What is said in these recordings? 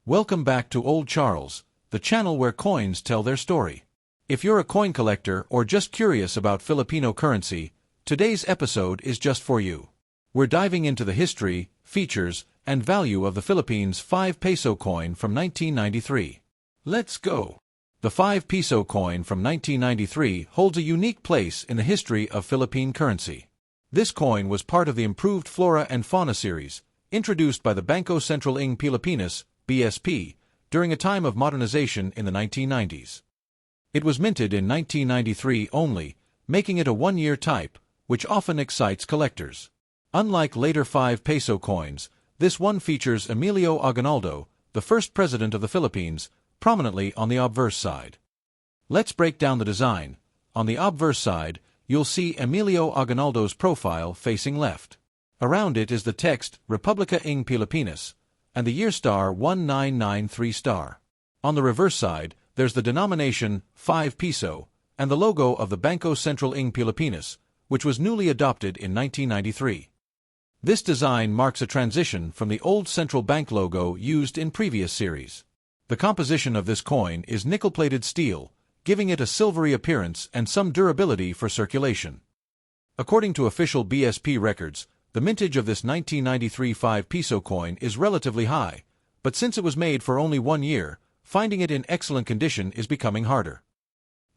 Welcome back to Old Charles, the channel where coins tell their story. If you're a coin collector or just curious about Filipino currency, today's episode is just for you. We're diving into the history, features, and value of the Philippines 5 peso coin from 1993. Let's go! The 5 peso coin from 1993 holds a unique place in the history of Philippine currency. This coin was part of the improved Flora and Fauna series, introduced by the Bangko Sentral ng Pilipinas, BSP, during a time of modernization in the 1990s. It was minted in 1993 only, making it a one-year type, which often excites collectors. Unlike later 5 peso coins, this one features Emilio Aguinaldo, the first president of the Philippines, prominently on the obverse side. Let's break down the design. On the obverse side, you'll see Emilio Aguinaldo's profile facing left. Around it is the text Republika ng Pilipinas, and the year star 1993 star. On the reverse side, there's the denomination 5 peso, and the logo of the Bangko Sentral ng Pilipinas, which was newly adopted in 1993. This design marks a transition from the old central bank logo used in previous series. The composition of this coin is nickel-plated steel, giving it a silvery appearance and some durability for circulation. According to official BSP records, the mintage of this 1993 5 peso coin is relatively high, but since it was made for only 1 year, finding it in excellent condition is becoming harder.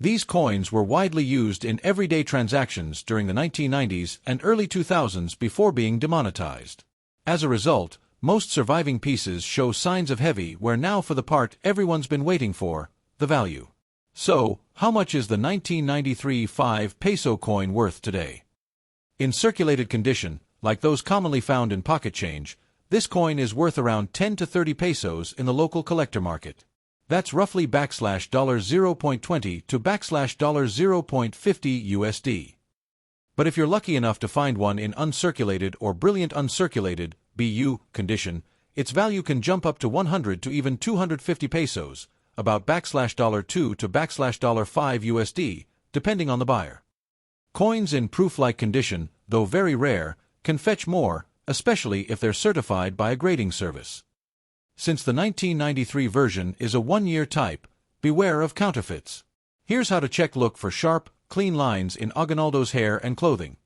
These coins were widely used in everyday transactions during the 1990s and early 2000s before being demonetized. As a result, most surviving pieces show signs of heavy wear now for the part everyone's been waiting for, the value. So, how much is the 1993 5 peso coin worth today? In circulated condition, like those commonly found in pocket change, this coin is worth around 10 to 30 pesos in the local collector market. That's roughly $0.20 to $0.50 USD. But if you're lucky enough to find one in uncirculated or brilliant uncirculated (BU) condition, its value can jump up to 100 to even 250 pesos, about $2 to $5 USD, depending on the buyer. Coins in proof-like condition, though very rare, can fetch more, especially if they're certified by a grading service. Since the 1993 version is a one-year type, beware of counterfeits. Here's how to check. Look for sharp, clean lines in Aguinaldo's hair and clothing.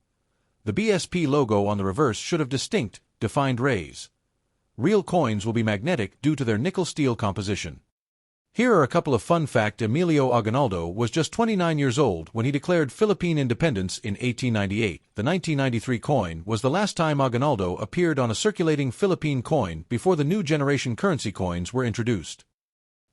The BSP logo on the reverse should have distinct, defined rays. Real coins will be magnetic due to their nickel-steel composition. Here are a couple of fun facts. Emilio Aguinaldo was just 29 years old when he declared Philippine independence in 1898. The 1993 coin was the last time Aguinaldo appeared on a circulating Philippine coin before the new generation currency coins were introduced.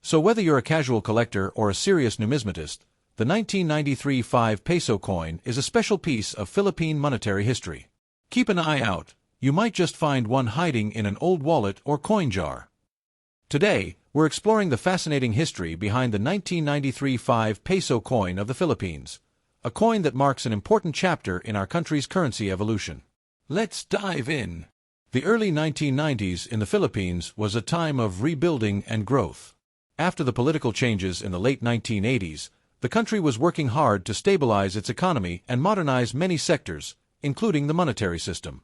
So whether you're a casual collector or a serious numismatist, the 1993 5 peso coin is a special piece of Philippine monetary history. Keep an eye out. You might just find one hiding in an old wallet or coin jar. Today, we're exploring the fascinating history behind the 1993 5 peso coin of the Philippines, a coin that marks an important chapter in our country's currency evolution. Let's dive in. The early 1990s in the Philippines was a time of rebuilding and growth. After the political changes in the late 1980s, the country was working hard to stabilize its economy and modernize many sectors, including the monetary system.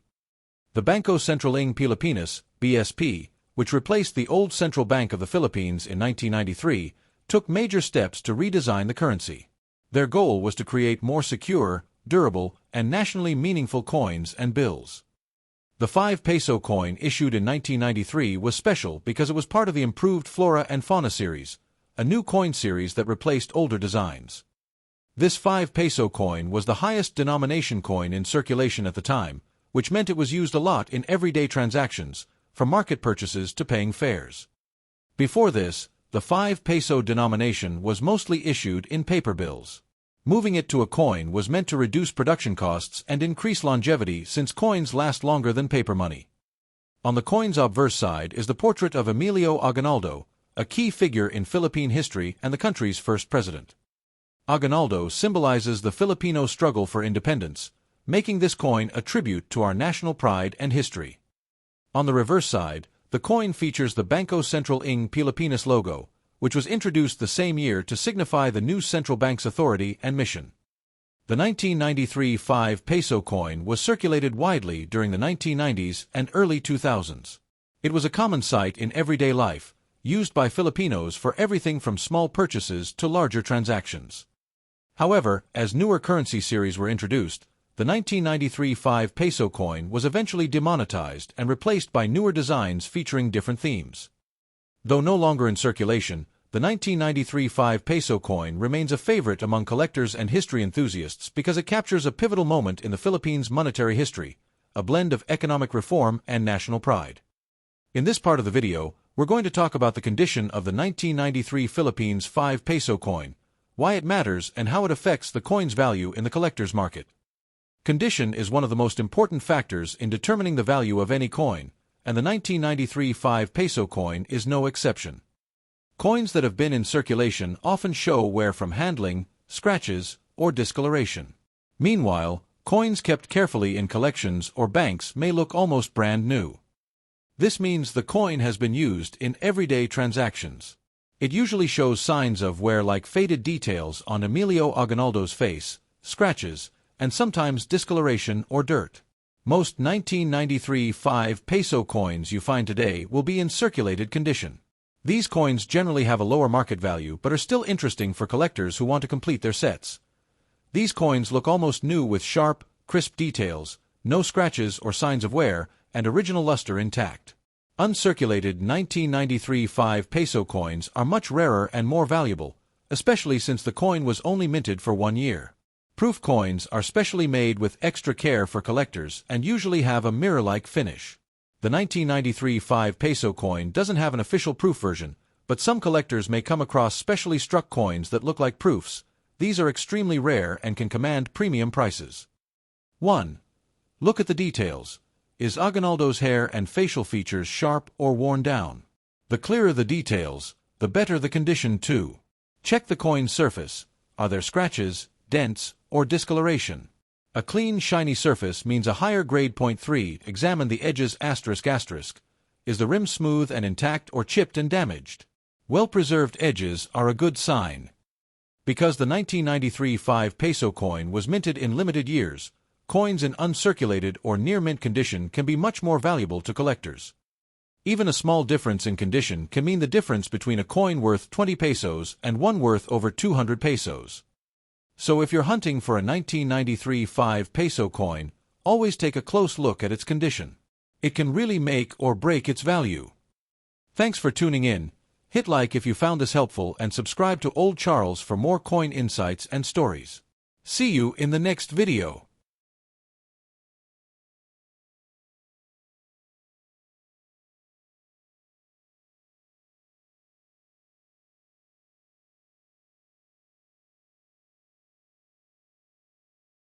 The Bangko Sentral ng Pilipinas, BSP, which replaced the old Central Bank of the Philippines in 1993, took major steps to redesign the currency. Their goal was to create more secure, durable, and nationally meaningful coins and bills. The 5 peso coin issued in 1993 was special because it was part of the improved Flora and Fauna series, a new coin series that replaced older designs. This 5 peso coin was the highest denomination coin in circulation at the time, which meant it was used a lot in everyday transactions, from market purchases to paying fares. Before this, the 5 peso denomination was mostly issued in paper bills. Moving it to a coin was meant to reduce production costs and increase longevity since coins last longer than paper money. On the coin's obverse side is the portrait of Emilio Aguinaldo, a key figure in Philippine history and the country's first president. Aguinaldo symbolizes the Filipino struggle for independence, making this coin a tribute to our national pride and history. On the reverse side, the coin features the Bangko Sentral ng Pilipinas logo, which was introduced the same year to signify the new central bank's authority and mission. The 1993 5 peso coin was circulated widely during the 1990s and early 2000s. It was a common sight in everyday life, used by Filipinos for everything from small purchases to larger transactions. However, as newer currency series were introduced, the 1993 5 peso coin was eventually demonetized and replaced by newer designs featuring different themes. Though no longer in circulation, the 1993 5 peso coin remains a favorite among collectors and history enthusiasts because it captures a pivotal moment in the Philippines' monetary history, a blend of economic reform and national pride. In this part of the video, we're going to talk about the condition of the 1993 Philippines 5 peso coin, why it matters and how it affects the coin's value in the collector's market. Condition is one of the most important factors in determining the value of any coin, and the 1993 5 peso coin is no exception. Coins that have been in circulation often show wear from handling, scratches, or discoloration. Meanwhile, coins kept carefully in collections or banks may look almost brand new. This means the coin has been used in everyday transactions. It usually shows signs of wear like faded details on Emilio Aguinaldo's face, scratches, and sometimes discoloration or dirt. Most 1993 5 peso coins you find today will be in circulated condition. These coins generally have a lower market value but are still interesting for collectors who want to complete their sets. These coins look almost new with sharp, crisp details, no scratches or signs of wear, and original luster intact. Uncirculated 1993 5 peso coins are much rarer and more valuable, especially since the coin was only minted for 1 year. Proof coins are specially made with extra care for collectors and usually have a mirror-like finish. The 1993 5 peso coin doesn't have an official proof version, but some collectors may come across specially struck coins that look like proofs. These are extremely rare and can command premium prices. 1. Look at the details. Is Aguinaldo's hair and facial features sharp or worn down? The clearer the details, the better the condition too. Check the coin's surface. Are there scratches, dents, or discoloration? A clean, shiny surface means a higher grade. 3. Examine the edges. Is the rim smooth and intact or chipped and damaged? Well-preserved edges are a good sign. Because the 1993 5 peso coin was minted in limited years, coins in uncirculated or near-mint condition can be much more valuable to collectors. Even a small difference in condition can mean the difference between a coin worth 20 pesos and one worth over 200 pesos. So if you're hunting for a 1993 5 peso coin, always take a close look at its condition. It can really make or break its value. Thanks for tuning in. Hit like if you found this helpful and subscribe to Old Charles for more coin insights and stories. See you in the next video.